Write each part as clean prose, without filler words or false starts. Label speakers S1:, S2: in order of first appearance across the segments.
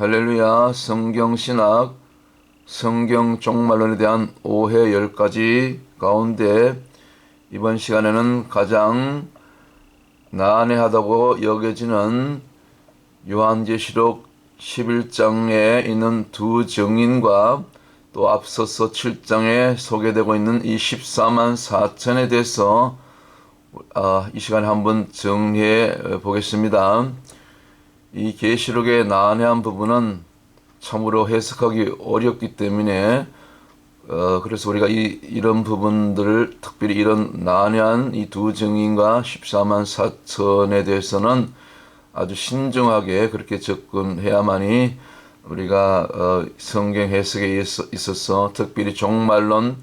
S1: 할렐루야. 성경신학, 성경 종말론에 대한 오해 10가지 가운데 이번 시간에는 가장 난해하다고 여겨지는 요한계시록 11장에 있는 두 증인과 또 앞서서 7장에 소개되고 있는 이 14만 4천에 대해서 이 시간에 한번 정리해 보겠습니다. 이 계시록의 난해한 부분은 참으로 해석하기 어렵기 때문에 그래서 우리가 이런 부분들을 특별히 이런 난해한 이 두 증인과 14만 4천에 대해서는 아주 신중하게 그렇게 접근해야만이 우리가 성경 해석에 있어서 특별히 종말론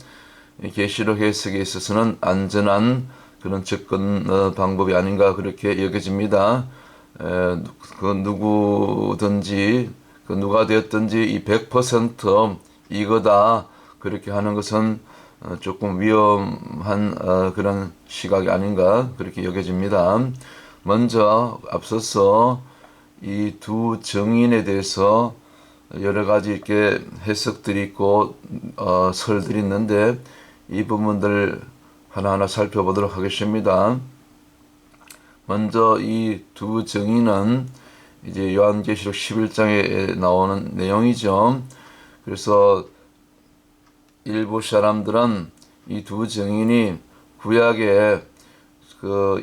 S1: 계시록 해석에 있어서는 안전한 그런 접근 방법이 아닌가 그렇게 여겨집니다. 누구든지 누가 되었든지 이 100% 이거다 그렇게 하는 것은 조금 위험한 그런 시각이 아닌가 그렇게 여겨집니다. 먼저 앞서서 이 두 증인에 대해서 여러 가지 이렇게 해석들이 있고 설들이 있는데 이 부분들 하나하나 살펴보도록 하겠습니다. 먼저 이 두 증인은 이제 요한계시록 11장에 나오는 내용이죠. 그래서 일부 사람들은 이 두 증인이 구약에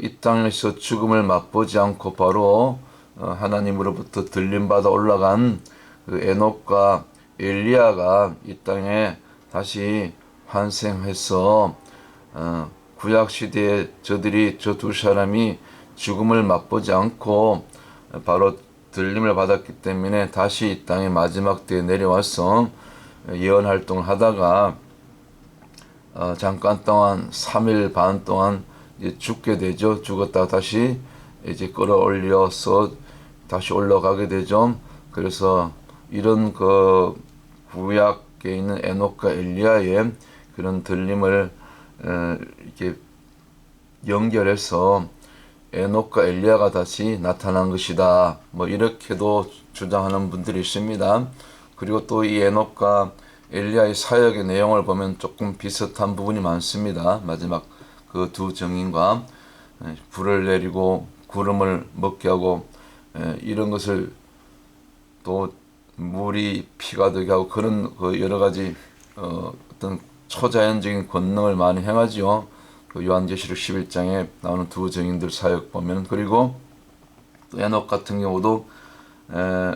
S1: 이 땅에서 죽음을 맛보지 않고 바로 하나님으로부터 들림받아 올라간 그 에녹과 엘리야가 이 땅에 다시 환생해서 구약 시대에 저 두 사람이 죽음을 맛보지 않고 바로 들림을 받았기 때문에 다시 이 땅에 마지막 때에 내려와서 예언 활동을 하다가 잠깐 동안 3일 반 동안 이제 죽게 되죠. 죽었다가 다시 이제 끌어올려서 다시 올라가게 되죠. 그래서 이런 구약에 있는 에녹과 엘리야의 그런 들림을 이렇게 연결해서 에녹과 엘리야가 다시 나타난 것이다. 뭐 이렇게도 주장하는 분들이 있습니다. 그리고 또 이 에녹과 엘리야의 사역의 내용을 보면 조금 비슷한 부분이 많습니다. 마지막 그 두 증인과 불을 내리고 구름을 먹게 하고 이런 것을 또 물이 피가 되게 하고 그런 여러 가지 어떤 초자연적인 권능을 많이 행하지요. 요한계시록 11장에 나오는 두 증인들 사역 보면 그리고 또 에녹 같은 경우도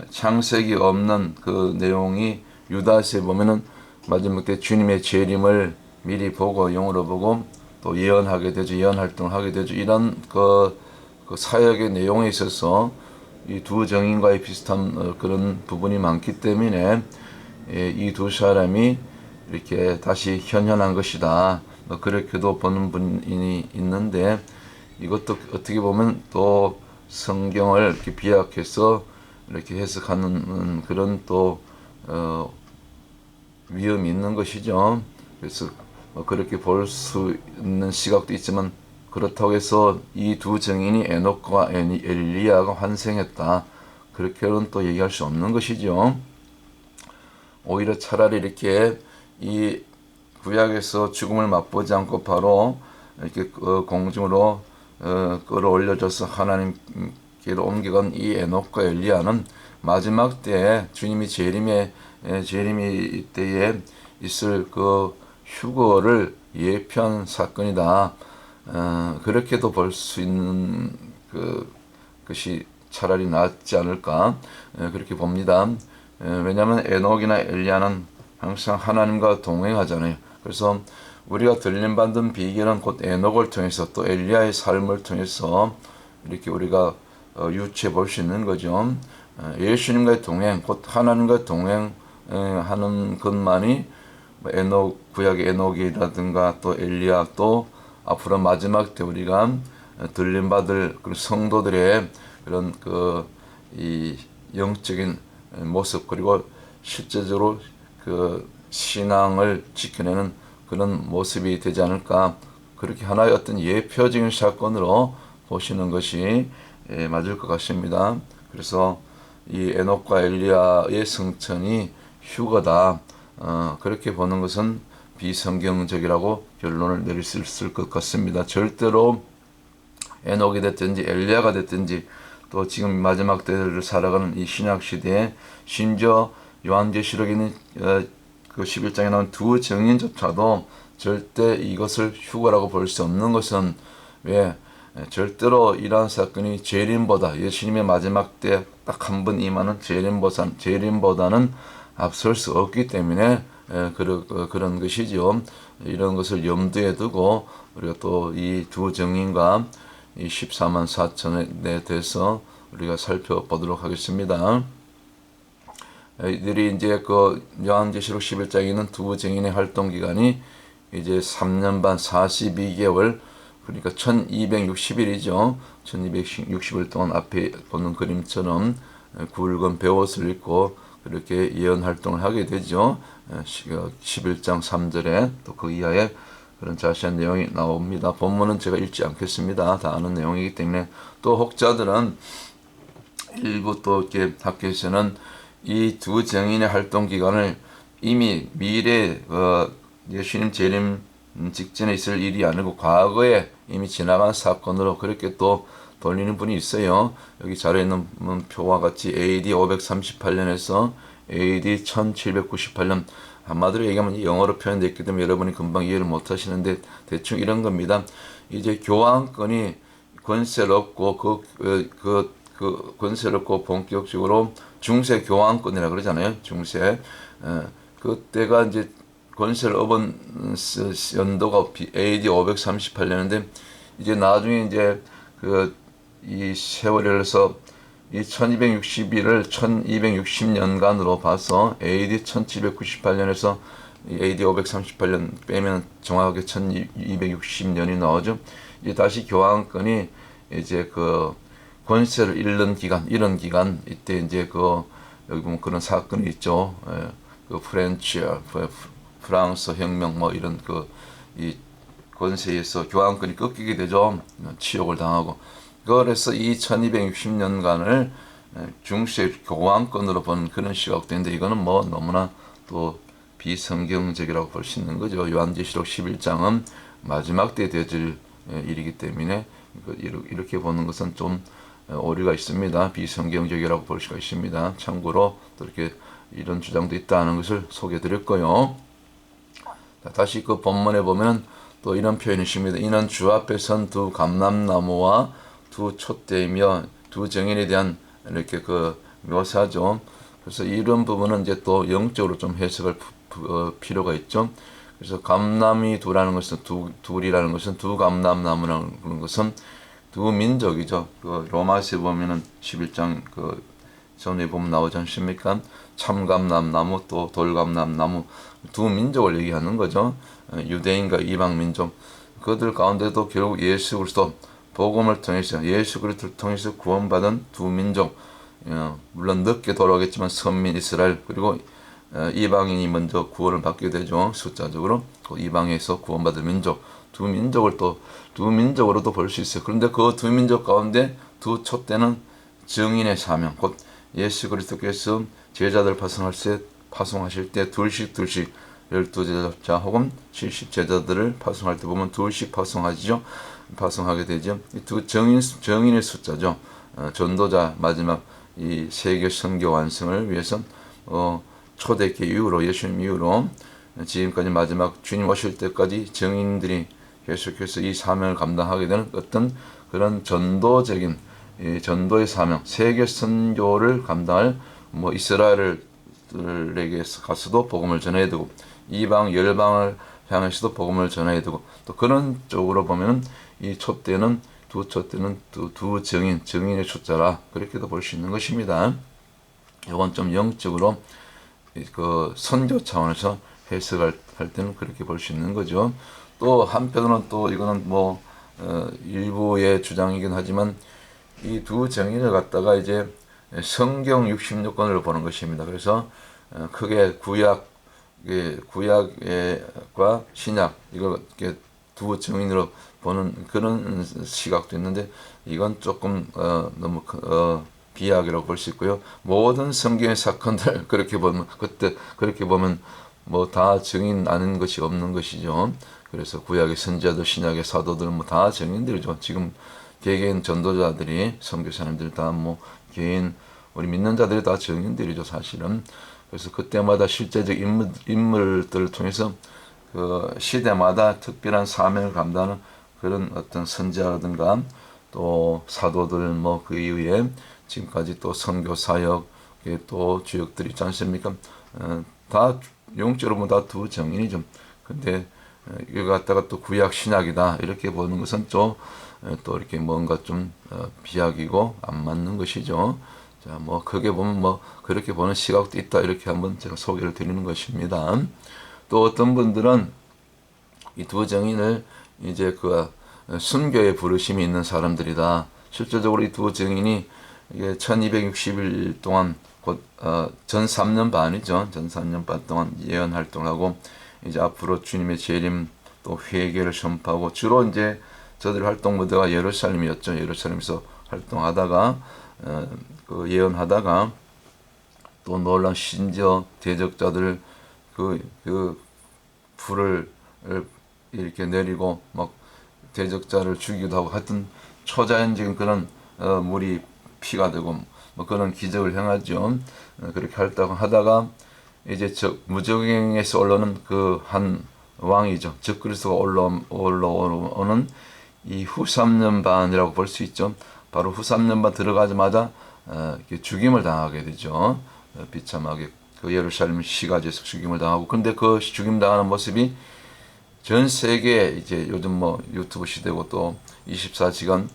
S1: 창세기 없는 그 내용이 유다서에 보면은 마지막 때 주님의 재림을 미리 보고 영으로 보고 또 예언하게 되죠. 예언 활동을 하게 되죠. 이런 그 사역의 내용에 있어서 이 두 증인과의 비슷한 그런 부분이 많기 때문에 이 두 사람이 이렇게 다시 현현한 것이다. 그렇게도 보는 분이 있는데 이것도 어떻게 보면 또 성경을 이렇게 비약해서 이렇게 해석하는 그런 또 위험이 있는 것이죠. 그래서 그렇게 볼 수 있는 시각도 있지만 그렇다고 해서 이 두 증인이 에녹과 엘리야가 환생했다. 그렇게는 또 얘기할 수 없는 것이죠. 오히려 차라리 이렇게 이 구약에서 죽음을 맛보지 않고 바로 이렇게 공중으로 끌어올려져서 하나님께로 옮겨간 이 에녹과 엘리야는 마지막 때에 주님이 재림이 때에 있을 그 휴거를 예표한 사건이다. 그렇게도 볼 수 있는 것이 차라리 낫지 않을까 그렇게 봅니다. 왜냐하면 에녹이나 엘리야는 항상 하나님과 동행하잖아요. 그래서 우리가 들림받은 비결은 곧 에녹을 통해서 또 엘리야의 삶을 통해서 이렇게 우리가 유추해 볼 수 있는 거죠. 예수님과의 동행, 곧 하나님과 동행하는 것만이 구약의 에녹이라든가 또 엘리야 또 앞으로 마지막 때 우리가 들림받을 그 성도들의 그런 이 영적인 모습 그리고 실제적으로 그 신앙을 지켜내는 그런 모습이 되지 않을까 그렇게 하나의 어떤 예표적인 사건으로 보시는 것이 맞을 것 같습니다. 그래서 이 에녹과 엘리야의 승천이 휴거다. 그렇게 보는 것은 비성경적이라고 결론을 내릴 수 있을 것 같습니다. 절대로 에녹이 됐든지 엘리야가 됐든지 또 지금 마지막 때를 살아가는 이 신약 시대에 심지어 요한계시록에 있는 그 11장에 나온 두 증인조차도 절대 이것을 휴거라고 볼 수 없는 것은 왜 절대로 이러한 사건이 재림보다 예수님의 마지막 때 딱 한 번 임하는 재림보다는 앞설 수 없기 때문에 그런 것이죠. 이런 것을 염두에 두고 우리가 또 이 두 증인과 이 14만 4천에 대해서 우리가 살펴보도록 하겠습니다. 이들이 이제 그 요한계시록 11장에 있는 두 증인의 활동 기간이 이제 3년 반 42개월, 그러니까 1260일이죠. 1260일 동안 앞에 보는 그림처럼 굵은 베옷을 입고 그렇게 예언 활동을 하게 되죠. 11장 3절에 또 그 이하에 그런 자세한 내용이 나옵니다. 본문은 제가 읽지 않겠습니다. 다 아는 내용이기 때문에. 또 혹자들은 일부 또 이렇게 학교에서는 이 두 증인의 활동 기간을 이미 미래 예수님 재림 직전에 있을 일이 아니고 과거에 이미 지나간 사건으로 그렇게 또 돌리는 분이 있어요. 여기 자료에 있는 표와 같이 AD 538년에서 AD 1798년, 한마디로 얘기하면 영어로 표현되어 있기 때문에 여러분이 금방 이해를 못 하시는데 대충 이런 겁니다. 이제 교황권이 권세를 얻고 그 권세를 얻고 본격적으로 중세 교황권이라 그러잖아요. 중세. 그때가 이제 권세를 얻은 연도가 AD 538년인데 이제 나중에 이제 이 세월이 흘러서 이 1261을 1260년간으로 봐서 AD 1798년에서 AD 538년 빼면 정확하게 1260년이 나오죠. 이제 다시 교황권이 이제 그 권세를 잃는 기간, 이런 기간, 이때 이제 여기 보면 그런 사건이 있죠. 그 프랑스 혁명 뭐 이런 이 권세에서 교황권이 꺾이게 되죠. 치욕을 당하고. 그래서 이 1260년간을 중세 교황권으로 본 그런 시각인데 이거는 뭐 너무나 또 비성경적이라고 볼 수 있는 거죠. 요한계시록 11장은 마지막 때 되어질 일이기 때문에 이렇게 보는 것은 좀 오류가 있습니다. 비성경적이라고 볼 수가 있습니다. 참고로 또 이렇게 이런 주장도 있다는 것을 소개해 드렸고요. 다시 그 본문에 보면 또 이런 표현이 있습니다. 이는 주 앞에 선 두 감람나무와 두 촛대이며 두 증인에 대한 이렇게 묘사죠. 그래서 이런 부분은 이제 또 영적으로 좀 해석할 필요가 있죠. 그래서 감람이 두라는 것은 둘이라는 것은 두 감람나무라는 것은 두 민족이죠. 로마서에 보면은 11장 전에 보면 나오지 않습니까? 참감람나무 또 돌감람나무, 두 민족을 얘기하는 거죠. 유대인과 이방 민족. 그들 가운데도 결국 예수 그리스도 복음을 통해서 예수 그리스도를 통해서 구원받은 두 민족, 물론 늦게 돌아오겠지만 선민 이스라엘, 그리고 이방인이 먼저 구원을 받게 되죠. 숫자적으로 이방에서 구원받은 민족, 두 민족으로도 볼 수 있어요. 그런데 그 두 민족 가운데 두 촛대는 증인의 사명, 곧 예수 그리스도께서 제자들 파송하실 때 둘씩 12제자 혹은 70제자들을 파송할 때 보면 둘씩 파송하게 되죠. 이 두 증인의 숫자죠. 전도자 마지막 이 세계 선교 완성을 위해서 초대기 이후로, 예수님 이후로 지금까지 마지막 주님 오실 때까지 증인들이 계속해서 이 사명을 감당하게 되는 어떤 그런 전도적인 전도의 사명, 세계 선교를 감당할 이스라엘에게 가서도 복음을 전해야 되고 이방 열방을 향해서도 복음을 전해야 되고, 또 그런 쪽으로 보면은 이 촛대는 두 증인의 숫자라 그렇게도 볼 수 있는 것입니다. 이건 좀 영적으로 선교 차원에서 해석할 때는 그렇게 볼 수 있는 거죠. 또 한편으로는 또 이거는 일부의 주장이긴 하지만 이 두 증인을 갖다가 이제 성경 66권으로 보는 것입니다. 그래서 크게 구약과 신약 이걸 이렇게 두 증인으로 보는 그런 시각도 있는데 이건 조금 너무 비약이라고 볼 수 있고요. 모든 성경의 사건들 그렇게 보면 그때 그렇게 보면 뭐 다 증인 아는 것이 없는 것이죠. 그래서 구약의 선지자들, 신약의 사도들 뭐 다 증인들이죠. 지금 개개인 전도자들이 선교사님들 다 뭐 개인 우리 믿는 자들이 다 증인들이죠, 사실은. 그래서 그때마다 실제적 인물들을 통해서 그 시대마다 특별한 사명을 감당하는 그런 어떤 선지자라든가 또 사도들 뭐 그 이후에 지금까지 또 선교 사역 또 주역들이 있지 않습니까? 다 영적으로 보면 다 두 정인이죠. 근데 이거 갖다가 또 구약 신약이다 이렇게 보는 것은 또 이렇게 뭔가 좀 비약이고 안 맞는 것이죠. 자, 뭐 크게 보면 뭐 그렇게 보는 시각도 있다 이렇게 한번 제가 소개를 드리는 것입니다. 또 어떤 분들은 이 두 정인을 이제 그 순교의 부르심이 있는 사람들이다. 실제적으로 이 두 정인이 이게 1260일 동안 곧 전 3년 반이죠. 전 3년 반 동안 예언 활동을 하고 이제 앞으로 주님의 재림 또 회개를 선포하고 주로 이제 저들 활동 무대가 예루살렘이었죠. 예루살렘에서 활동하다가 그 예언하다가 또 놀란 신저 대적자들 그 불을 이렇게 내리고 막 대적자를 죽이기도 하고 하여튼 초자연적인 그런 물이 피가 되고 뭐 그런 기적을 행하죠. 그렇게 하다가 이제 무적행에서 올라오는 그 한 왕이죠. 적그리스도가 올라오는 이 후 3년 반이라고 볼 수 있죠. 바로 후 3년 반 들어가자마자 죽임을 당하게 되죠. 비참하게 그 예루살렘 시가지에서 죽임을 당하고 근데 그 죽임 당하는 모습이 전 세계 이제 요즘 뭐 유튜브 시대고 또 24시간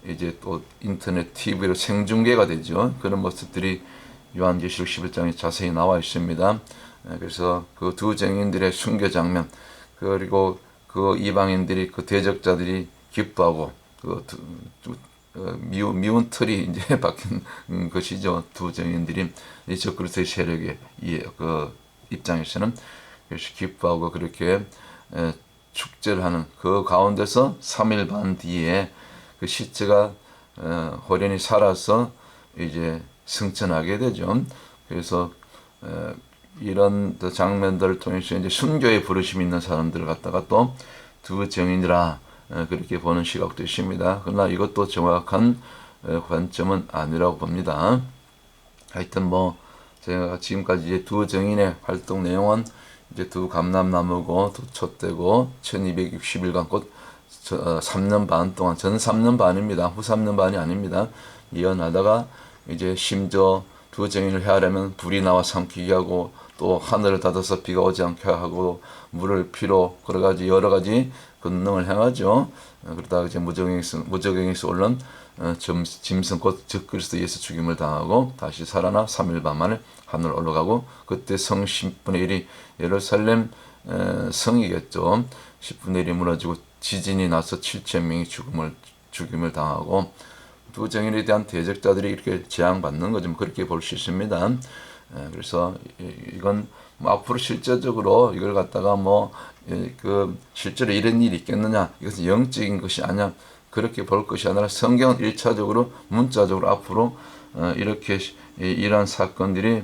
S1: 이제 또 인터넷 TV로 생중계가 되죠. 그런 모습들이 요한계시록 11장에 자세히 나와 있습니다. 그래서 그 두 증인들의 순교 장면 그리고 그 이방인들이 그 대적자들이 기뻐하고 그 미운 틀이 이제 박힌 것이죠. 두 증인들이 이 적그리스도의 세력의 그 입장에서는 그래서 기뻐하고 그렇게 축제를 하는 그 가운데서 3일 반 뒤에 그 시체가 호련히 살아서 이제 승천하게 되죠. 그래서 이런 장면들을 통해서 이제 순교의 부르심이 있는 사람들을 갖다가 또 두 정인이라 그렇게 보는 시각도 있습니다. 그러나 이것도 정확한 관점은 아니라고 봅니다. 하여튼 뭐 제가 지금까지 이제 두 정인의 활동 내용은 이제 두 감람나무고 두 촛대고 1260일간 곧 3년 반 동안 전 3년 반입니다. 후 3년 반이 아닙니다. 예언하다가 이제 심지어 두 정인을 헤아려면 불이 나와 삼키게 하고 또 하늘을 닫아서 비가 오지 않게 하고 물을 피로 여러 가지 권능을 행하죠. 그러다가 이제 무적행에서 올른 짐승 곧 적그리스도 예수 죽임을 당하고 다시 살아나 3일 반 만에 하늘 올라가고 그때 성 10분의 1이 예루살렘 성이겠죠. 10분의 1이 무너지고 지진이 나서 7,000명이 죽임을 당하고 두 정인에 대한 대적자들이 이렇게 재앙받는 거죠. 그렇게 볼 수 있습니다. 그래서 이건 뭐 앞으로 실제적으로 이걸 갖다가 그 실제로 이런 일이 있겠느냐 이것은 영적인 것이 아니야 그렇게 볼 것이 아니라 성경은 1차적으로 문자적으로 앞으로 이렇게 이러한 사건들이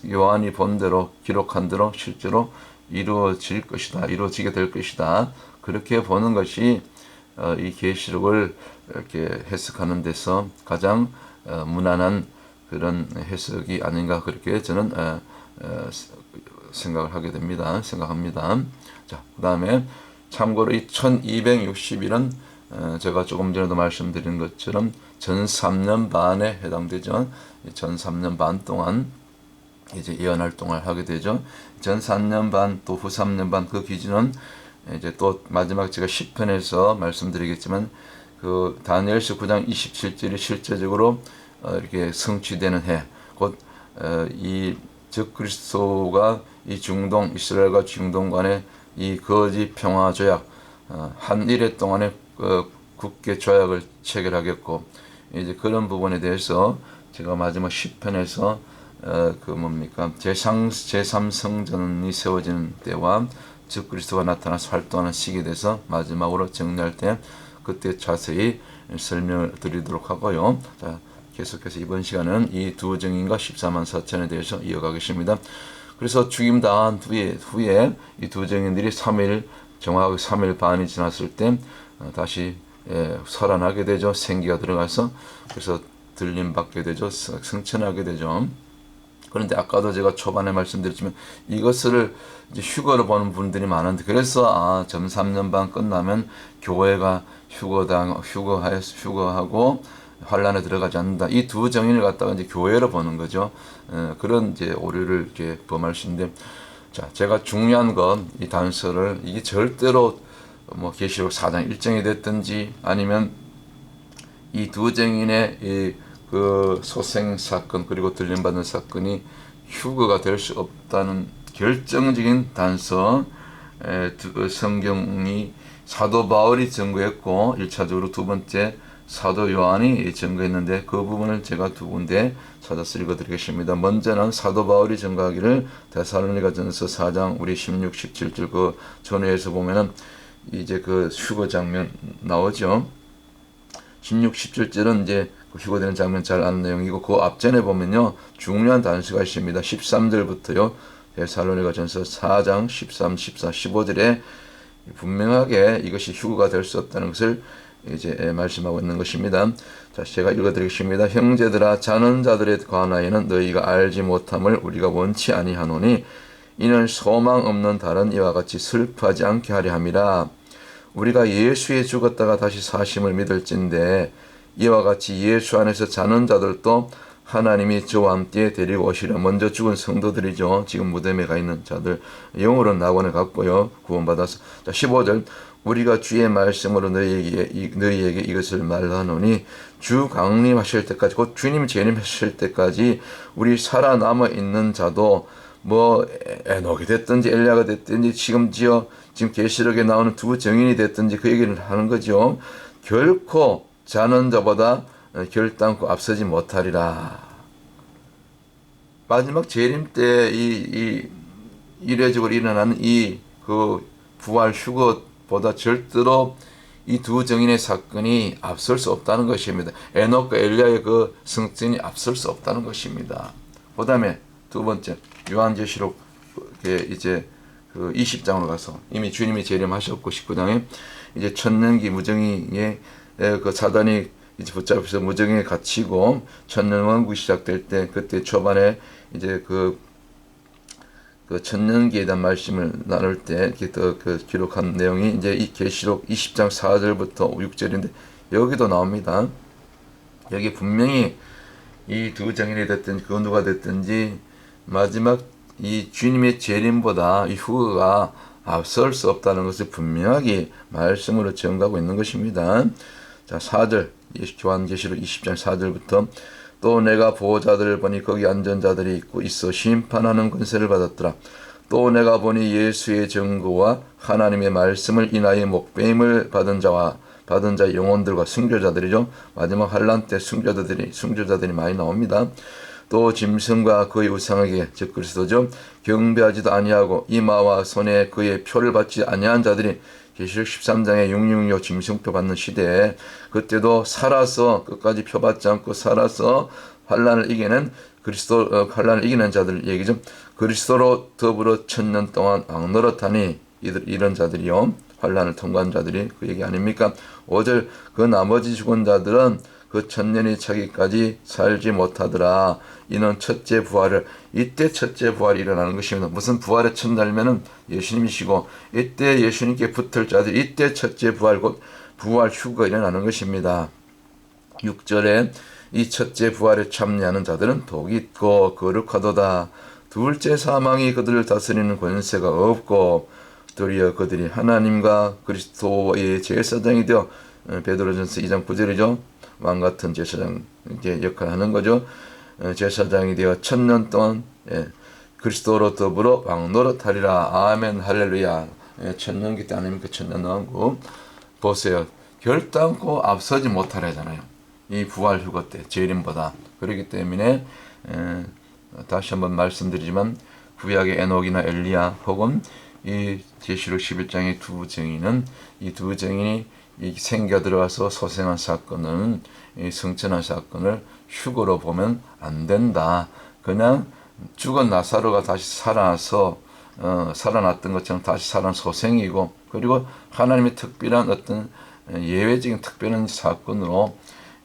S1: 요한이 본 대로 기록한 대로 실제로 이루어지게 될 것이다 그렇게 보는 것이 이 계시록을 이렇게 해석하는 데서 가장 무난한 그런 해석이 아닌가 그렇게 저는 생각합니다. 자, 그다음에 참고로 이 1260일은 제가 조금 전에도 말씀드린 것처럼 전 3년 반에 해당되죠. 전 3년 반 동안 이제 예언 활동을 하게 되죠. 전 3년 반 또 후 3년 반 그 기준은 이제 또 마지막 제가 10편에서 말씀드리겠지만 그 다니엘서 9장 27절이 실제적으로 이렇게 성취되는 해, 곧 이 적그리스도가 이 중동 이스라엘과 중동 간의 이 거짓 평화 조약 한 일해 동안에 국계 조약을 체결하겠고 이제 그런 부분에 대해서 제가 마지막 10편에서 제3성전이 세워지는 때와 적그리스도가 나타나서 활동하는 시기에 대해서 마지막으로 정리할 때 그때 자세히 설명을 드리도록 하고요. 자, 계속해서 이번 시간은 이 두 증인과 14만 4천에 대해서 이어가겠습니다. 그래서 죽임당한 후에 이 두 증인들이 3일, 정확하게 3일 반이 지났을 때 다시 살아나게 되죠. 생기가 들어가서 그래서 들림 받게 되죠. 승천하게 되죠. 그런데 아까도 제가 초반에 말씀드렸지만 이것을 이제 휴거로 보는 분들이 많은데, 그래서 점 3년 반 끝나면 교회가 휴거하고 환란에 들어가지 않는다. 이 두 정의를 갖다가 이제 교회로 보는 거죠. 그런 이제 오류를 이렇게 범할 수 있는데, 자, 제가 중요한 건 이 단서를 이게 절대로 뭐 계시록 4장 1장이 됐든지 아니면 이 두 증인의 그 소생 사건 그리고 들림받는 사건이 휴거가 될 수 없다는 결정적인 단서, 성경이 사도 바울이 증거했고 1차적으로 두 번째 사도 요한이 증거했는데, 그 부분을 제가 두 군데 찾아서 읽어드리겠습니다. 먼저는 사도 바울이 증거하기를 데살로니가전서 4장 우리 16, 17절 그 전후에서 보면은 이제 그 휴거 장면 나오죠. 16, 17절은 이제 휴거되는 장면 잘 아는 내용이고, 그 앞전에 보면요 중요한 단서가 있습니다. 13절부터요 데살로니가전서 4장 13, 14, 15절에 분명하게 이것이 휴거가 될 수 없다는 것을 이제 말씀하고 있는 것입니다. 자, 제가 읽어드리겠습니다. 형제들아, 자는 자들에 관하여는 너희가 알지 못함을 우리가 원치 아니하노니 이는 소망 없는 다른 이와 같이 슬퍼하지 않게 하려 함이라. 우리가 예수에 죽었다가 다시 사심을 믿을진데 이와 같이 예수 안에서 자는 자들도 하나님이 저와 함께 데리고 오시려. 먼저 죽은 성도들이죠. 지금 무덤에 가 있는 자들, 영으로는 낙원에 갔고요, 구원받아서. 자, 15절, 우리가 주의 말씀으로 너희에게 이것을 말하노니 주 강림하실 때까지, 곧 주님 재림하실 때까지 우리 살아남아 있는 자도 뭐 에녹이 됐든지 엘리야가 됐든지 지금 계시록에 나오는 두 증인이 됐든지 그 얘기를 하는 거죠. 결코 자는 자보다 결단코 앞서지 못하리라. 마지막 재림 때 이례적으로 일어나는 그 부활 휴거보다 절대로 이 두 증인의 사건이 앞설 수 없다는 것입니다. 에녹과 엘리야의 그 승진이 앞설 수 없다는 것입니다. 그 다음에 두 번째, 요한계시록 이제 그 20장으로 가서 이미 주님이 재림하셨고 19장에 이제 천년기 무정의의 그 사단이 이제 붙잡혀서 무정의에 갇히고 천년왕국이 시작될 때, 그때 초반에 이제 그 천년기에 대한 말씀을 나눌 때 이렇게 그 기록한 내용이 이제 이 계시록 20장 4절부터 6절인데 여기도 나옵니다. 여기 분명히 이 두 증인이 됐든지 그 누가 됐든지 마지막 이 주님의 재림보다 이 휴거가 앞설 수 없다는 것을 분명하게 말씀으로 증거하고 있는 것입니다. 자, 4절, 요한계시록 20장 4절부터 또 내가 보호자들을 보니 거기 앉은 자들이 있어 심판하는 권세를 받았더라. 또 내가 보니 예수의 증거와 하나님의 말씀을 인하여 목배임을 받은 자의 영혼들과 순교자들이죠. 마지막 환란 때 순교자들이 많이 나옵니다. 또 짐승과 그의 우상에게, 즉 그리스도죠, 경배하지도 아니하고 이마와 손에 그의 표를 받지 아니한 자들이 계시록 13장에 666 짐승표 받는 시대에, 그때도 살아서 끝까지 표 받지 않고 살아서 환란을 이기는 환란을 이기는 자들 얘기죠. 그리스도로 더불어 1000년 동안 왕노릇하니 이런 자들이요, 환란을 통과한 자들이 그 얘기 아닙니까? 5절, 그 나머지 죽은 자들은 그 1000년이 차기까지 살지 못하더라. 이는 첫째 부활을, 이때 첫째 부활이 일어나는 것입니다. 무슨 부활의 첫날면은 예수님이시고, 이때 예수님께 붙을 자들, 이때 첫째 부활, 곧 부활 휴거가 일어나는 것입니다. 6절에 이 첫째 부활에 참여하는 자들은 복이 있고 거룩하도다. 둘째 사망이 그들을 다스리는 권세가 없고 도리어 그들이 하나님과 그리스도의 제사장이 되어, 베드로전서 2장 9절이죠. 왕같은 제사장 역할을 하는 거죠. 제사장이 되어 1000년 동안 그리스도로 더불어 왕노릇하리라. 아멘 할렐루야. 천년기 때 아닙니까? 천년왕국. 보세요. 결단코 앞서지 못하려잖아요. 이 부활 휴거 때 재림보다. 그렇기 때문에 다시 한번 말씀드리지만 구약의 에녹이나 엘리야 혹은 이 계시록 11장의 두 증인은, 이 두 증인이 이 생겨 들어와서 소생한 사건은, 이 승천한 사건을 휴거로 보면 안 된다. 그냥 죽은 나사로가 다시 살아나서 살아났던 것처럼 다시 살아난 소생이고, 그리고 하나님의 특별한 어떤 예외적인 특별한 사건으로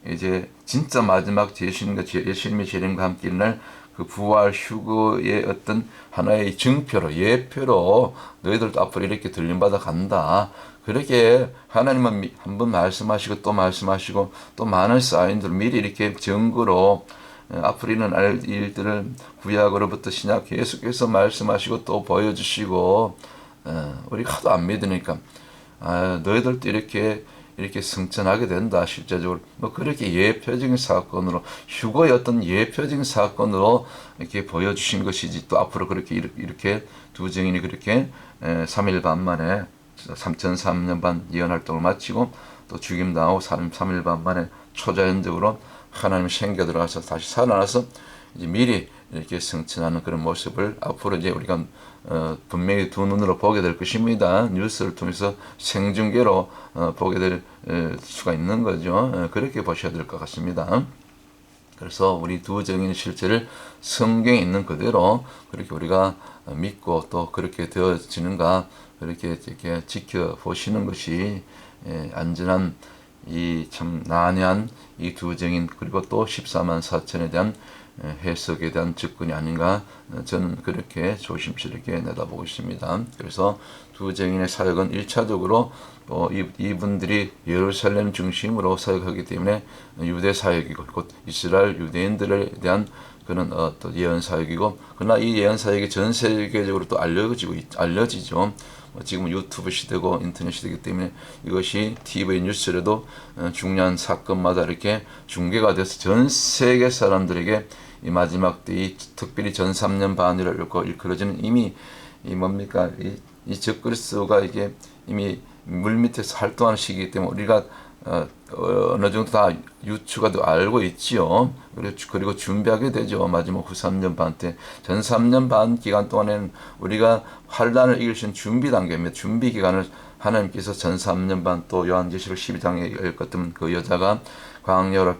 S1: 이제 진짜 마지막 예수님의 재림과 함께 일어날 그 부활 휴거의 어떤 하나의 증표로, 예표로 너희들도 앞으로 이렇게 들림받아 간다. 그렇게 하나님은 한번 말씀하시고 또 말씀하시고 또 많은 사인들 미리 이렇게 증거로 앞으로 일어날 일들을 구약으로부터 신약 계속해서 말씀하시고 또 보여주시고, 우리가 하도 안 믿으니까 너희들도 이렇게 승천하게 된다. 실제적으로 뭐 그렇게 예표적인 사건으로, 휴거의 어떤 예표적인 사건으로 이렇게 보여주신 것이지, 또 앞으로 그렇게 이렇게 두 증인이 그렇게 3일 반 만에 3년 반 예언 활동을 마치고 또 죽임당하고 3일 반 만에 초자연적으로 하나님 생겨 들어가서 다시 살아나서 이제 미리 이렇게 승천하는 그런 모습을 앞으로 이제 우리가 분명히 두 눈으로 보게 될 것입니다. 뉴스를 통해서 생중계로 보게 될 수가 있는 거죠. 그렇게 보셔야 될 것 같습니다. 그래서 우리 두 증인 실체를 성경에 있는 그대로 그렇게 우리가 믿고 또 그렇게 되어지는가, 그렇게 이렇게 지켜보시는 것이 안전한 이 참 난해한 이 두 증인, 그리고 또 14만 4천에 대한 해석에 대한 접근이 아닌가, 저는 그렇게 조심스럽게 내다보고 있습니다. 그래서 두 증인의 사역은 1차적으로 이분들이 예루살렘 중심으로 사역하기 때문에 유대 사역이고, 곧 이스라엘 유대인들에 대한 그런 또 예언 사역이고, 그러나 이 예언 사역이 전 세계적으로 또 알려지죠. 지금 유튜브 시대고 인터넷 시대이기 때문에 이것이 TV 뉴스에도 중요한 사건마다 이렇게 중계가 돼서 전 세계 사람들에게 이 마지막 때 특별히 전 3년 반이라고 일컬어지는 이미 이 뭡니까 이 적그리스도가 이게 이미 물 밑에서 활동하는 시기이기 때문에 우리가 어느 정도 다 유추가 알고 있지요. 그리고 준비하게 되죠. 마지막 후 3년 반 때. 전 3년 반 기간 동안에는 우리가 환란을 이길 수 있는 준비 단계입니다. 준비 기간을 하나님께서 전 3년 반, 또 요한계시록 12장에 읽었던 그 여자가 광야로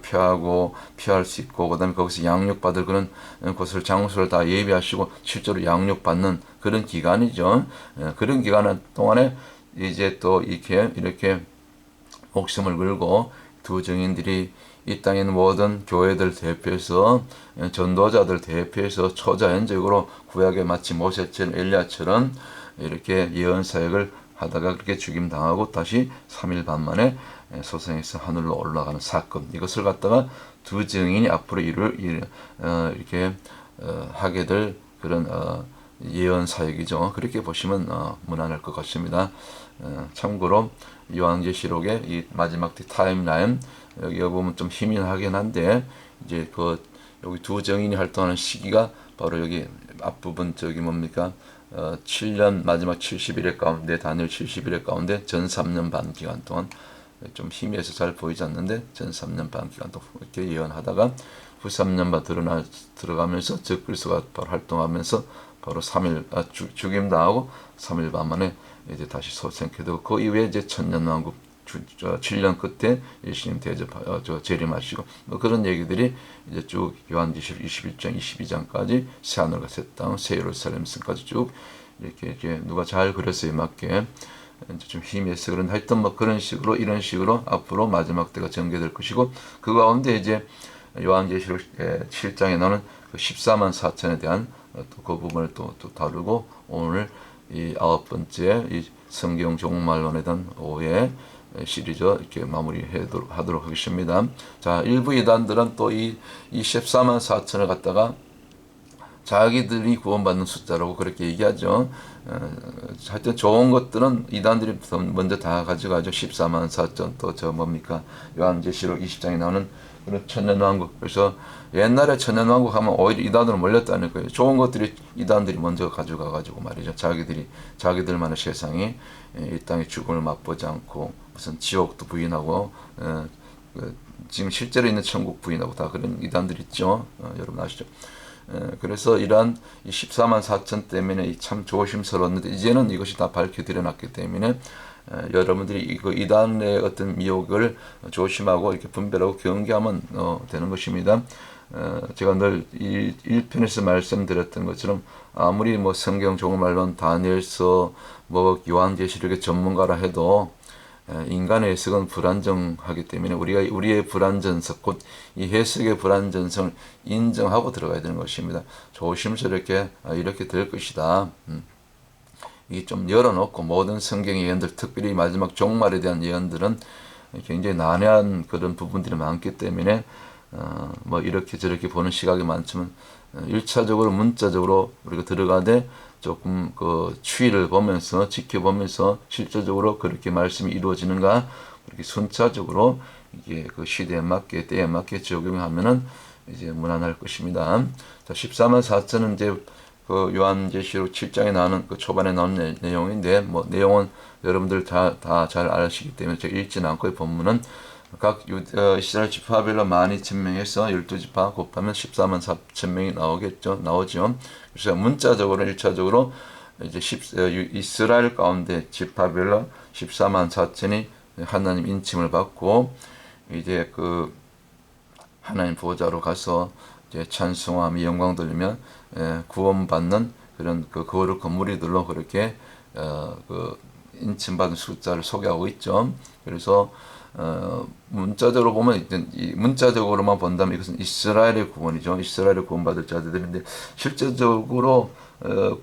S1: 피할 수 있고, 그 다음에 거기서 양육받을 그런 곳을, 장소를 다 예비하시고 실제로 양육받는 그런 기간이죠. 그런 기간 동안에 이제 또 이렇게 목숨을 걸고 두 증인들이 이 땅에 있는 모든 교회들 대표해서, 전도자들 대표해서 초자연적으로 구약에 마치 모세처럼 엘리야처럼 이렇게 예언 사역을 하다가 그렇게 죽임당하고 다시 3일 반 만에 소생해서 하늘로 올라가는 사건, 이것을 갖다가 두 증인이 앞으로 이렇게 하게 될 그런 예언 사역이죠. 그렇게 보시면 무난할 것 같습니다. 참고로 요한계시록의 이 마지막 타임라인 여기 보면 좀 희미하긴 한데, 이제 여기 두 증인이 활동하는 시기가 바로 여기 앞부분 저기 뭡니까 7년 마지막 70일의 가운데, 다니엘 70일의 가운데 전 3년 반 기간 동안, 좀 희미해서 잘 보이지 않는데 전 3년 반 기간 동안 이렇게 예언하다가 후 3년 반 들어가면서 적그리스도가 바로 활동하면서 바로 3일 죽임당하고 3일 반 만에 이제 다시 소생되고, 그 이후에 이제 천년왕국 7년 끝에 예수님 재림하시고 뭐 그런 얘기들이 이제 쭉 요한계시록 21장 22장까지 새하늘과 새 땅 새 예루살렘 성까지 쭉 이렇게 누가 잘 그렸어요. 맞게 이제 좀 희미해서 그런, 하여튼 뭐 그런 식으로 이런 식으로 앞으로 마지막 때가 전개될 것이고, 그 가운데 이제 요한계시록 7장에 나오는 그 14만 4천에 대한 또 그 부분을 또 다루고, 오늘 이 9번째 이 성경 종말론에 대한 5회 시리즈 이렇게 마무리하도록 하겠습니다. 자, 일부 이단들은 또 이 14만 4천을 갖다가 자기들이 구원받는 숫자라고 그렇게 얘기하죠. 하여튼 좋은 것들은 이단들이 먼저 다 가져가죠. 14만 4천, 또 뭡니까 요한계시록 20장에 나오는 그런 천년왕국. 그래서 옛날에 천년왕국 하면 오히려 이단으로 몰렸다는 거예요. 좋은 것들이 이단들이 먼저 가져가가지고 말이죠. 자기들만의 세상이 이 땅의 죽음을 맛보지 않고 무슨 지옥도 부인하고, 지금 실제로 있는 천국 부인하고 다 그런 이단들 있죠. 여러분 아시죠? 그래서 이러한 14만 4천 때문에 참 조심스러웠는데, 이제는 이것이 다 밝혀 드러났기 때문에 여러분들이 이거 이단의 어떤 미혹을 조심하고 이렇게 분별하고 경계하면 되는 것입니다. 제가 늘 1편에서 말씀드렸던 것처럼 아무리 뭐 성경 종말론 다니엘서 뭐 요한계시록의 전문가라 해도 인간의 해석은 불안정하기 때문에 우리가 우리의 불안전성, 곧 이 해석의 불안전성을 인정하고 들어가야 되는 것입니다. 조심스럽게 이렇게 될 것이다. 이게 좀 열어놓고 모든 성경의 예언들, 특별히 마지막 종말에 대한 예언들은 굉장히 난해한 그런 부분들이 많기 때문에 뭐 이렇게 저렇게 보는 시각이 많지만 1차적으로 문자적으로 우리가 들어가되 조금 그 추이를 보면서 지켜보면서 실제적으로 그렇게 말씀이 이루어지는가 그렇게 순차적으로 이게 그 시대에 맞게 때에 맞게 적용하면은 이제 무난할 것입니다. 자, 14만 4천은 이제 그 요한계시록 7장에 나오는 그 초반에 나오는 내용인데 뭐 내용은 여러분들 다 잘 아시기 때문에 제가 읽지는 않고 이 본문은 각 이스라엘 지파별로 12,000명에서 12지파 곱하면 14만 4천 명이 나오죠. 그래서 문자적으로 1차적으로 이제 이스라엘 가운데 지파별로 14만 4천이 하나님 인침을 받고 이제 그 하나님 보좌로 가서 이제 찬송하며 영광 돌리며 구원받는 그런 그 거룩한 무리들로 그렇게 그 인침받은 숫자를 소개하고 있죠. 그래서 문자적으로 보면 문자적으로만 본다면 이것은 이스라엘의 구원이죠. 이스라엘의 구원받을 자들인데 실제적으로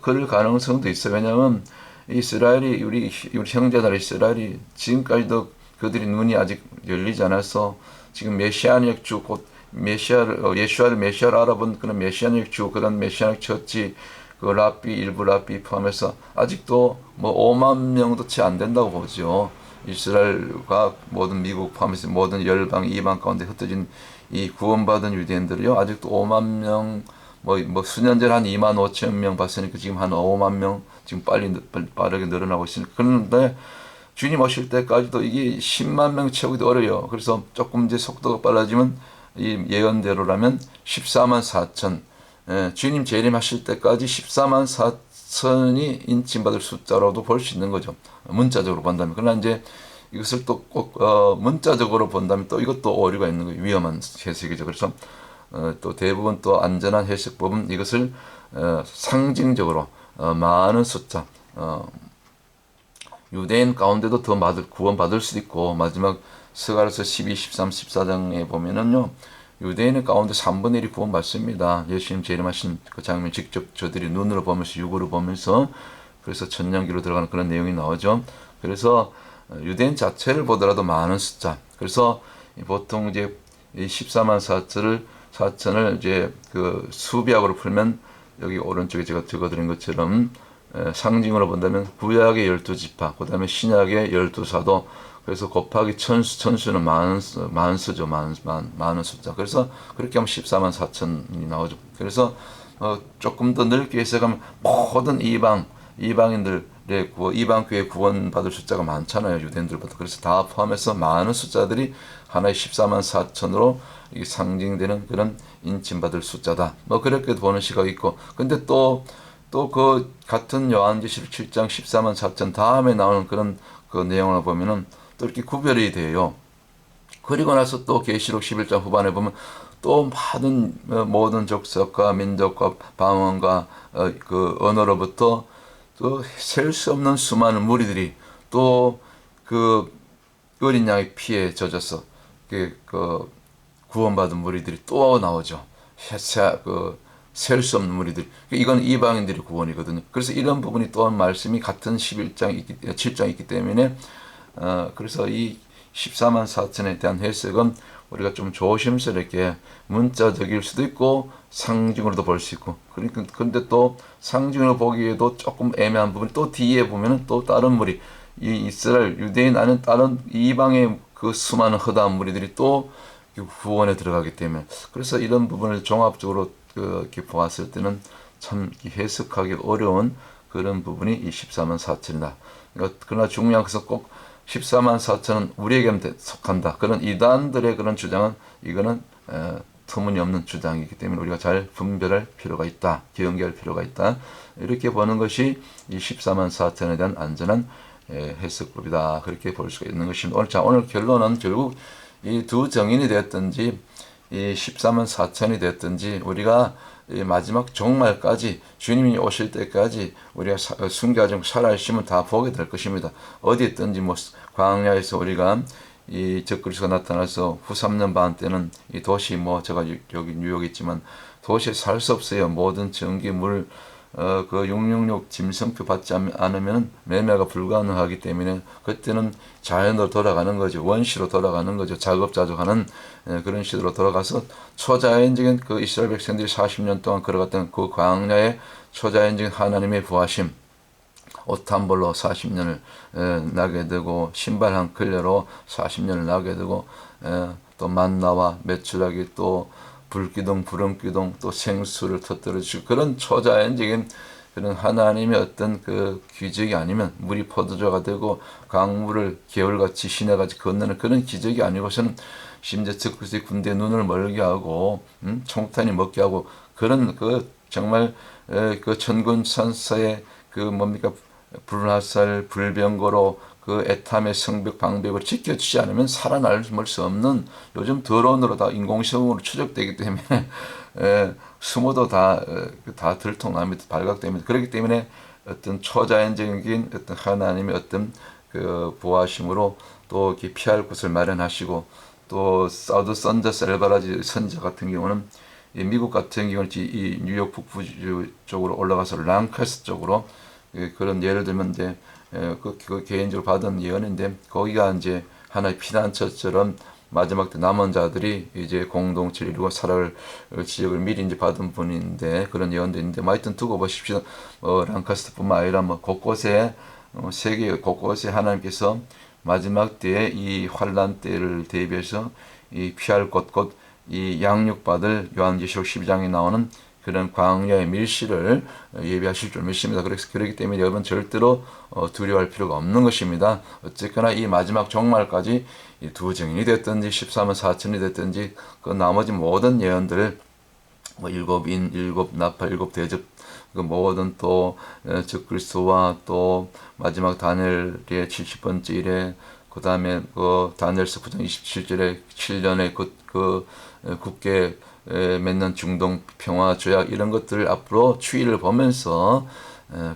S1: 그럴 가능성도 있어요. 왜냐하면 이스라엘이 우리 형제나라 이스라엘이 지금까지도 그들이 눈이 아직 열리지 않아서 지금 메시아닉 주 곧 예수아를 메시아로 알아본 그런 메시아닉 주 그런 메시아닉 처치 그 일부 랍비 포함해서 아직도 뭐 5만 명도 채 안 된다고 보죠. 이스라엘과 모든 미국 포함해서 모든 열방 이방 가운데 흩어진 이 구원받은 유대인들이요 아직도 5만 명 뭐 수년 전에 한 2만 5천 명 봤으니까 지금 한 5만 명 지금 빠르게 늘어나고 있으니까 그런데 주님 오실 때까지도 이게 10만 명 채우기도 어려요. 그래서 조금 이제 속도가 빨라지면 이 예언대로라면 14만 4천 주님 재림하실 때까지 14만 4천이 인침받을 숫자로도 볼 수 있는 거죠. 문자적으로 본다면. 그러나 이제 이것을 또 꼭 문자적으로 본다면 또 이것도 오류가 있는 거예요. 위험한 해석이죠. 그래서 또 대부분 또 안전한 해석법은 이것을 상징적으로 많은 숫자 유대인 가운데도 더 구원받을 수도 있고 마지막 스가랴서 12, 13, 14장에 보면은요 유대인 가운데 3분의 1이 구원받습니다. 예수님 재림하신 그 장면 직접 저들이 눈으로 보면서 육으로 보면서 그래서 천년기로 들어가는 그런 내용이 나오죠. 그래서 유대인 자체를 보더라도 많은 숫자. 그래서 보통 이제 14만 4천을 이제 그 수비학으로 풀면 여기 오른쪽에 제가 적어드린 것처럼 상징으로 본다면 구약의 12지파, 그 다음에 신약의 12사도, 그래서 곱하기 천수는 만수죠. 많은 숫자. 그래서 그렇게 하면 14만 4천이 나오죠. 그래서 조금 더 넓게 해석하면 모든 이방인들의 이방교회 구원받을 숫자가 많잖아요. 유대인들보다. 그래서 다 포함해서 많은 숫자들이 하나의 14만 4천으로 이게 상징되는 그런 인침받을 숫자다. 뭐 그렇게 보는 시각이 있고, 근데 또 그 같은 요한계시록 7장 14만 4천 다음에 나오는 그런 그 내용을 보면은 또 이렇게 구별이 돼요. 그리고 나서 또 계시록 11장 후반에 보면 또 많은 모든 족속과 민족과 방언과 그 언어로부터 또 셀 수 없는 수많은 무리들이 또 그 어린 양의 피에 젖어서 그 구원받은 무리들이 또 나오죠. 셀 수 없는 무리들. 이건 이방인들의 구원이거든요. 그래서 이런 부분이 또한 말씀이 같은 7장 있기 때문에 그래서 이 14만 4천에 대한 해석은 우리가 좀 조심스럽게 문자적일 수도 있고 상징으로도 볼 수 있고 그러니까 근데 또 상징으로 보기에도 조금 애매한 부분이 또 뒤에 보면은 또 다른 무리 이 이스라엘 유대인 아닌 다른 이방의 그 수많은 허다한 무리들이 또 구원에 들어가기 때문에 그래서 이런 부분을 종합적으로 이렇게 보았을 때는 참 해석하기 어려운 그런 부분이 이 14만 4천이다. 그러나 중요한 것은 꼭 14만 4천은 우리에게 속한다. 그런 이단들의 그런 주장은 이거는 터무니없는 주장이기 때문에 우리가 잘 분별할 필요가 있다. 경계할 필요가 있다. 이렇게 보는 것이 이 14만 4천에 대한 안전한 해석법이다. 그렇게 볼 수가 있는 것입니다. 오늘 결론은 결국 이 두 정인이 되었든지 이 13만 4천이 되었든지 우리가 이 마지막 종말까지 주님이 오실 때까지 우리가 순교하정 살아있으면 다 보게 될 것입니다. 어디 있든지 뭐 광야에서 우리가 이 적그리스도가 나타나서 후 3년 반 때는 이 도시 뭐 제가 여기 뉴욕에 있지만 도시에 살 수 없어요. 모든 전기 물 그 666 짐승표 받지 않으면 매매가 불가능하기 때문에 그때는 자연으로 돌아가는 거죠. 원시로 돌아가는 거죠. 자급자족하는 그런 시대로 돌아가서 초자연적인 그 이스라엘 백성들이 40년 동안 걸어갔던 그 광야의 초자연적인 하나님의 부하심, 옷 한 벌로 40년을 나게 되고 신발 한 켤레로 40년을 나게 되고 또 만나와 메추라기 또 불기둥, 구름기둥, 또 생수를 터뜨려 주시고 그런 초자연적인 그런 하나님의 어떤 그 기적이 아니면 물이 포도주가 되고 강물을 개울같이 시내같이 건너는 그런 기적이 아니고서는 심지어 적그리스도의 군대의 눈을 멀게 하고 총탄이 먹게 하고 그런 그 정말 그 천군천사의 그 뭡니까 불화살 불병거로 그 애탐의 성벽 방벽을 지켜주지 않으면 살아날 수 없는 요즘 드론으로 다 인공지능으로 추적되기 때문에 숨어도 다 들통납니다. 발각됩니다. 그렇기 때문에 어떤 초자연적인 어떤 하나님의 어떤 그 보호하심으로 또 이렇게 피할 곳을 마련하시고 또 사우드 선저스 엘바라지 선저 같은 경우는 미국 같은 경우는 이 뉴욕 북부 쪽으로 올라가서 랑카스 쪽으로 그런 예를 들면 이제 그 개인적으로 받은 예언인데 거기가 이제 하나의 피난처처럼 마지막 때 남은 자들이 이제 공동체를 이루고 살아갈 지역을 미리 이제 받은 분인데 그런 예언도 있는데 뭐 하여튼 두고 보십시오. 랑카스트뿐만 아니라 뭐 곳곳에 세계 곳곳에 하나님께서 마지막 때에 이 환란 때를 대비해서 이 피할 곳곳 이 양육받을 요한계시록 12장에 나오는 그런 광야의 밀실을 예비하실 줄 믿습니다. 그렇기 때문에 여러분 절대로 두려워할 필요가 없는 것입니다. 어쨌거나 이 마지막 종말까지 이 두 증인이 됐든지 13만 4천이 됐든지 그 나머지 모든 예언들 뭐 일곱인, 일곱 나팔, 일곱 대접 그 모든 또 적그리스도와 또 마지막 다니엘의 70번째 일에 그 다음에 그 다니엘서 9장 27절에 7년의 그 국계 맺는 중동 평화 조약 이런 것들 앞으로 추이를 보면서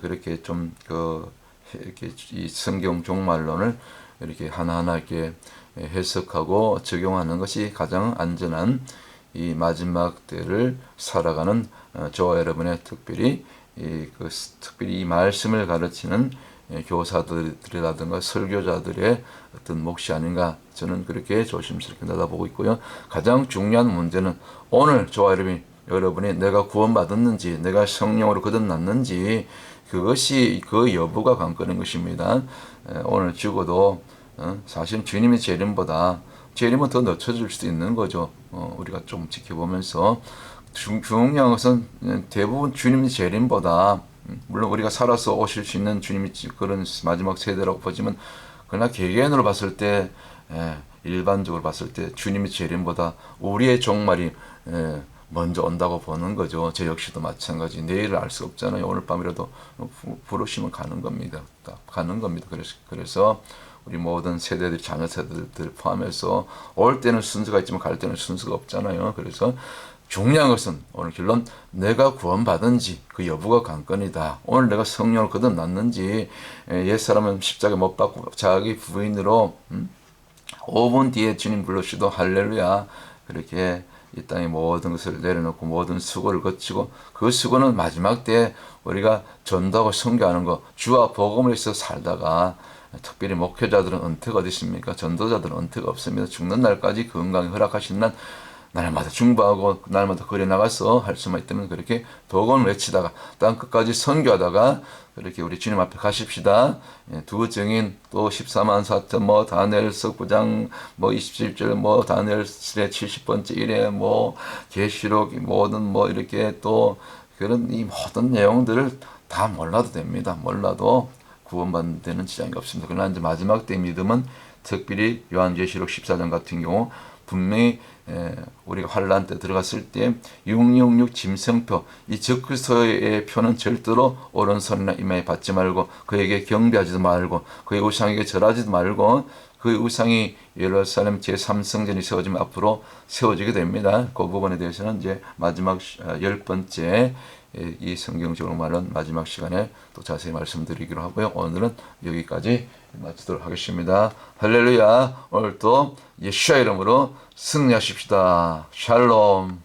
S1: 그렇게 좀 이렇게 이 성경 종말론을 이렇게 하나하나 이렇게 해석하고 적용하는 것이 가장 안전한 이 마지막 때를 살아가는 저와 여러분의 특별히 이 말씀을 가르치는 교사들이라든가 설교자들의 어떤 몫이 아닌가 저는 그렇게 조심스럽게 내다보고 있고요. 가장 중요한 문제는 오늘 저와 여러분이 내가 구원받았는지 내가 성령으로 거듭났는지 그것이 그 여부가 관건인 것입니다. 오늘 죽어도 사실 주님의 재림보다 재림은 더 늦춰질 수도 있는 거죠. 우리가 좀 지켜보면서 중요한 것은 대부분 주님의 재림보다 물론 우리가 살아서 오실 수 있는 주님이 그런 마지막 세대라고 보지만 그러나 개개인으로 봤을 때 일반적으로 봤을 때 주님의 재림보다 우리의 종말이 먼저 온다고 보는 거죠. 저 역시도 마찬가지. 내일을 알 수 없잖아요. 오늘 밤이라도 부르시면 가는 겁니다. 가는 겁니다. 그래서 우리 모든 세대들, 자녀 세대들 포함해서 올 때는 순서가 있지만 갈 때는 순서가 없잖아요. 그래서 중요한 것은 오늘 결론 내가 구원받은지 그 여부가 관건이다. 오늘 내가 성령을 거듭났는지 옛사람은 십자가에 못 박고 자기 부인으로 5분 뒤에 주님 불러시도 할렐루야 그렇게 이 땅의 모든 것을 내려놓고 모든 수고를 거치고 그 수고는 마지막 때에 우리가 전도하고 선교하는 거 주와 복음을 위해서 살다가 특별히 목회자들은 은퇴가 어디 있습니까? 전도자들은 은퇴가 없습니다. 죽는 날까지 건강이 허락하신 날 날마다 중보하고 날마다 거리에 나가서 할 수만 있다면 그렇게 복음을 외치다가 땅 끝까지 선교하다가 그렇게 우리 주님 앞에 가십시다. 두 증인 또 14만 4천 뭐 다니엘서 9장 뭐 27절 뭐 다니엘의 70번째 일에 뭐 계시록 모든 뭐 이렇게 또 그런 이 모든 내용들을 다 몰라도 됩니다. 몰라도 구원받는 데는 지장이 없습니다. 그러나 이제 마지막 때 믿음은 특별히 요한계시록 14장 같은 경우 분명히 우리가 환란 때 들어갔을 때 666 짐승표, 이 적그리스도의 표는 절대로 오른손이나 이마에 받지 말고 그에게 경배하지도 말고 그의 우상에게 절하지도 말고 그의 우상이 예루살렘 제3성전이 세워지면 앞으로 세워지게 됩니다. 그 부분에 대해서는 이제 마지막 10번째 이 성경적으로 말하는 마지막 시간에 또 자세히 말씀드리기로 하고요. 오늘은 여기까지 마치도록 하겠습니다. 할렐루야. 오늘 또 예수와 이름으로 승리하십시다. 샬롬.